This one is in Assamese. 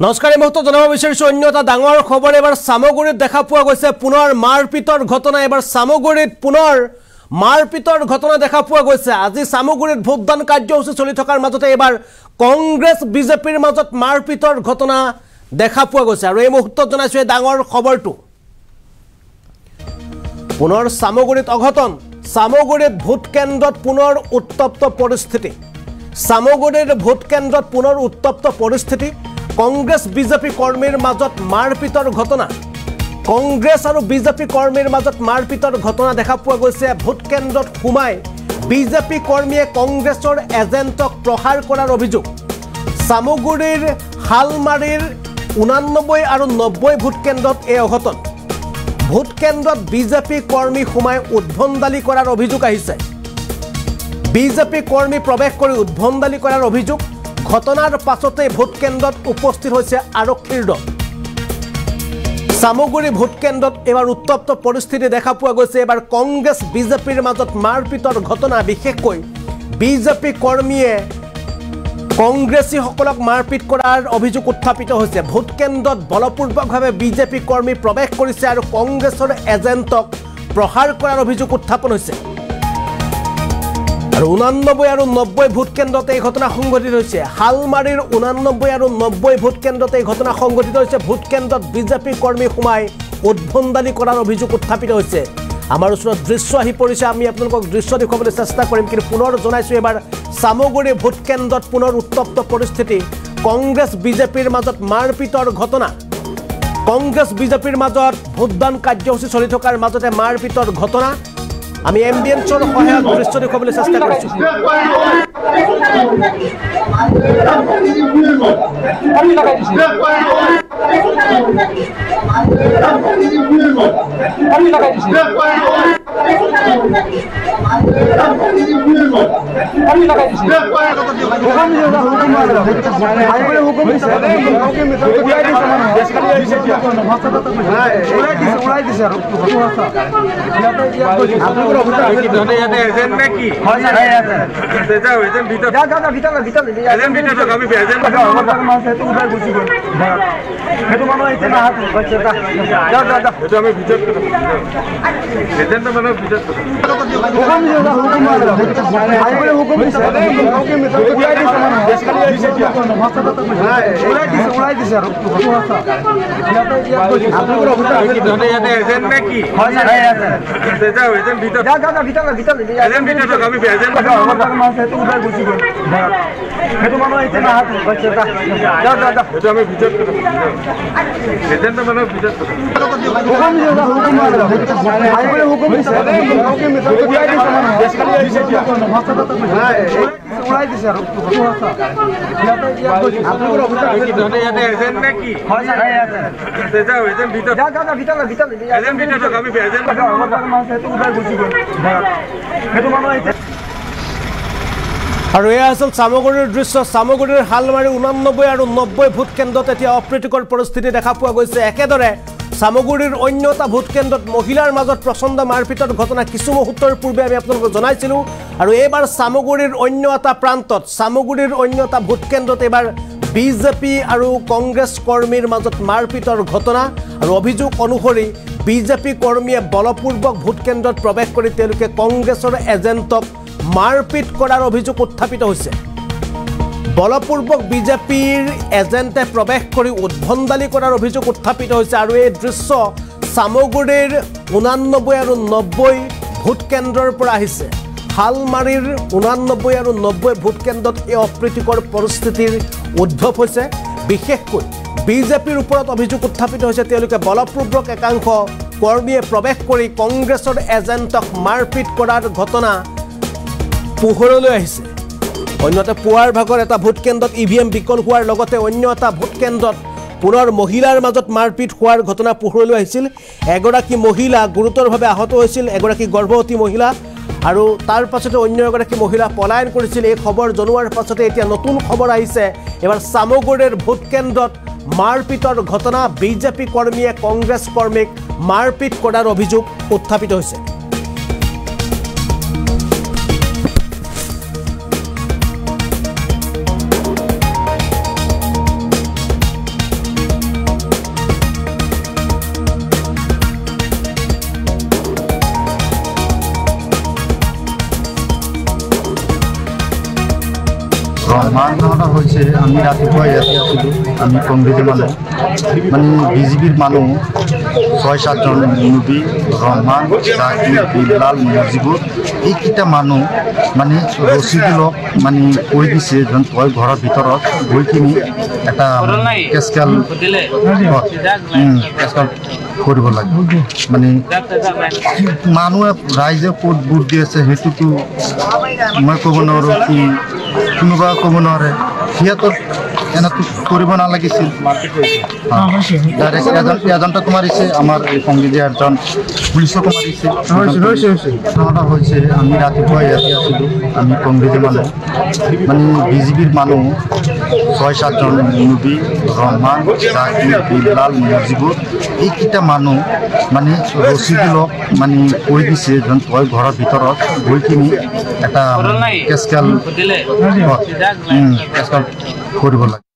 নমস্কাৰ এই মুহূৰ্তত জনাব বিচাৰিছো অন্য এটা ডাঙৰ খবৰ এবাৰ সামগুৰিত দেখা পোৱা গৈছে পুনৰ মাৰপিটৰ ঘটনা এবাৰ সামগুৰিত পুনৰ মাৰপিটৰ ঘটনা দেখা পোৱা গৈছে আজি সামগুৰিত ভোটদান কাৰ্যসূচী চলি থকাৰ মাজতে এবাৰ কংগ্ৰেছ বিজেপিৰ মাজত মাৰপিটৰ ঘটনা দেখা পোৱা গৈছে আৰু এই মুহূৰ্তত জনাইছো এই ডাঙৰ খবৰটো পুনৰ সামগুৰিত অঘটন সামগুৰিত ভোট কেন্দ্ৰত পুনৰ উত্তপ্ত পৰিস্থিতি সামগুৰিৰ ভোট কেন্দ্ৰত পুনৰ উত্তপ্ত পৰিস্থিতি কংগ্ৰেছ বিজেপি কৰ্মীৰ মাজত মাৰপিটৰ ঘটনা কংগ্ৰেছ আৰু বিজেপি কৰ্মীৰ মাজত মাৰপিটৰ ঘটনা দেখা পোৱা গৈছে ভোট কেন্দ্ৰত সোমাই বিজেপি কৰ্মীয়ে কংগ্ৰেছৰ এজেণ্টক প্ৰহাৰ কৰাৰ অভিযোগ সামগুৰিৰ হালমাৰীৰ 89 আৰু 90 ভোট কেন্দ্ৰত এই অঘটন ভোট কেন্দ্ৰত বিজেপি কৰ্মী সোমাই উদ্ভণ্ডালি কৰাৰ অভিযোগ আহিছে বিজেপি কৰ্মী প্ৰৱেশ কৰি উদ্ভণ্ডালি কৰাৰ অভিযোগ ঘটনাৰ পাছতে ভোট কেন্দ্ৰত উপস্থিত হৈছে আৰক্ষীৰ দল সামগুৰি ভোট কেন্দ্ৰত এবাৰ উত্তপ্ত পৰিস্থিতি দেখা পোৱা গৈছে এবাৰ কংগ্ৰেছ বিজেপিৰ মাজত মাৰপিটৰ ঘটনা বিশেষকৈ বিজেপি কৰ্মীয়ে কংগ্ৰেছীসকলক মাৰপিট কৰাৰ অভিযোগ উত্থাপিত হৈছে ভোট কেন্দ্ৰত বলপূৰ্বকভাৱে বিজেপি কৰ্মী প্ৰৱেশ কৰিছে আৰু কংগ্ৰেছৰ এজেণ্টক প্ৰহাৰ কৰাৰ অভিযোগ উত্থাপন হৈছে আৰু 89 আৰু 90 ভোট কেন্দ্ৰত এই ঘটনা সংঘটিত হৈছে হালমাৰীৰ 89 আৰু 90 ভোট কেন্দ্ৰত এই ঘটনা সংঘটিত হৈছে ভোট কেন্দ্ৰত বিজেপি কৰ্মী সোমাই উদ্ভণ্ডালি কৰাৰ অভিযোগ উত্থাপিত হৈছে আমাৰ ওচৰত দৃশ্য আহি পৰিছে আমি আপোনালোকক দৃশ্য দেখুৱাবলৈ চেষ্টা কৰিম কিন্তু পুনৰ জনাইছো এবাৰ সামগুৰি ভোট কেন্দ্ৰত পুনৰ উত্তপ্ত পৰিস্থিতি কংগ্ৰেছ বিজেপিৰ মাজত মাৰপিটৰ ঘটনা কংগ্ৰেছ বিজেপিৰ মাজত ভোটদান কাৰ্যসূচী চলি থকাৰ মাজতে মাৰপিটৰ ঘটনা আমি এম্বিয়েন্সৰ সহায়ত দৃশ্য দেখুৱাবলৈ চেষ্টা কৰিছো আৰু এয়া আছিল সামগুৰিৰ দৃশ্য সামগুৰিৰ হালমাৰী 89 আৰু 90 ভোট কেন্দ্ৰত এতিয়া অপ্ৰীতিকৰ পৰিস্থিতি দেখা পোৱা গৈছে একেদৰে সামগুৰিৰ অন্য এটা ভোট কেন্দ্ৰত মহিলাৰ মাজত প্ৰচণ্ড মাৰপিটৰ ঘটনা কিছু মুহূৰ্তৰ পূৰ্বে আমি আপোনালোকক জনাইছিলোঁ আৰু এইবাৰ সামগুৰিৰ অন্য এটা প্ৰান্তত সামগুৰিৰ অন্য এটা ভোট কেন্দ্ৰত এইবাৰ বিজেপি আৰু কংগ্ৰেছ কৰ্মীৰ মাজত মাৰপিটৰ ঘটনা আৰু অভিযোগ অনুসৰি বিজেপি কৰ্মীয়ে বলপূৰ্বক ভোট কেন্দ্ৰত প্ৰৱেশ কৰি তেওঁলোকে কংগ্ৰেছৰ এজেণ্টক মাৰপিট কৰাৰ অভিযোগ উত্থাপিত হৈছে বলপূৰ্বক বিজেপিৰ এজেণ্টে প্ৰৱেশ কৰি উদ্ভণ্ডালি কৰাৰ অভিযোগ উত্থাপিত হৈছে আৰু এই দৃশ্য সামগুৰিৰ 89 আৰু 90 ভোট কেন্দ্ৰৰ পৰা আহিছে হালমাৰীৰ 89 আৰু 90 ভোট কেন্দ্ৰত এই অপ্ৰীতিকৰ পৰিস্থিতিৰ উদ্ভৱ হৈছে বিশেষকৈ বিজেপিৰ ওপৰত অভিযোগ উত্থাপিত হৈছে তেওঁলোকে বলপূৰ্বক একাংশ কৰ্মীয়ে প্ৰৱেশ কৰি কংগ্ৰেছৰ এজেণ্টক মাৰপিট কৰাৰ ঘটনা পোহৰলৈ আহিছে অন্যতে পুৱাৰ ভাগৰ এটা ভোট কেন্দ্ৰত ইভিএম বিকল হোৱাৰ লগতে অন্য এটা ভোট কেন্দ্ৰত পুনৰ মহিলাৰ মাজত মাৰপিট হোৱাৰ ঘটনা পোহৰলৈ আহিছিল এগৰাকী মহিলা গুৰুতৰভাৱে আহত হৈছিল এগৰাকী গৰ্ভৱতী মহিলা আৰু তাৰ পাছতে অন্য এগৰাকী মহিলা পলায়ন কৰিছিল এই খবৰ জনোৱাৰ পাছতে এতিয়া নতুন খবৰ আহিছে এবাৰ সামগুৰিৰ ভোট কেন্দ্ৰত মাৰপিটৰ ঘটনা বিজেপি কৰ্মীয়ে কংগ্ৰেছ কৰ্মীক মাৰপিট কৰাৰ অভিযোগ উত্থাপিত হৈছে ঘটনাটা হয়েছে আমি ৰাতিপুৱা ইয়াতে আছিলোঁ আমি কংগ্ৰেছী মানুহ মানে বিজেপিৰ মানুহ ৬-৭জন নবী ৰহমান জাকিৰ বিল্লাল মুজিবুৰ এইকেইটা মানুহ মানে ৰচিদুলক মানে কৈ দিছে যেন তই ঘৰৰ ভিতৰত গৈ কিনি এটা কেচকাল কৰিব লাগে মানে মানুহে ৰাইজে ক'ত ভোট দি আছে সেইটোতো মই ক'ব নোৱাৰোঁ কি কোনোবা ক'ব নোৱাৰে সিহঁতৰ এনেকৈ কৰিব নালাগিছিল এজনটা মাৰিছে আমাৰ কংগ্ৰেছী এজন পুলিচকো মাৰিছে ঘটনাটা হৈছে আমি ৰাতিপুৱা ইয়াতে আছিলোঁ আমি কংগ্ৰেছী মানুহ মানে বিজেপিৰ মানুহ ৬-৭জন নবী ৰহমান জাকিৰ বিল্লাল মুজিবুৰ এইকেইটা মানুহ মানে ৰচিদুলক মানে কৈ দিছে যেন তই ঘৰৰ ভিতৰত গৈ কিনি এটা কেচকাল কৰিব লাগে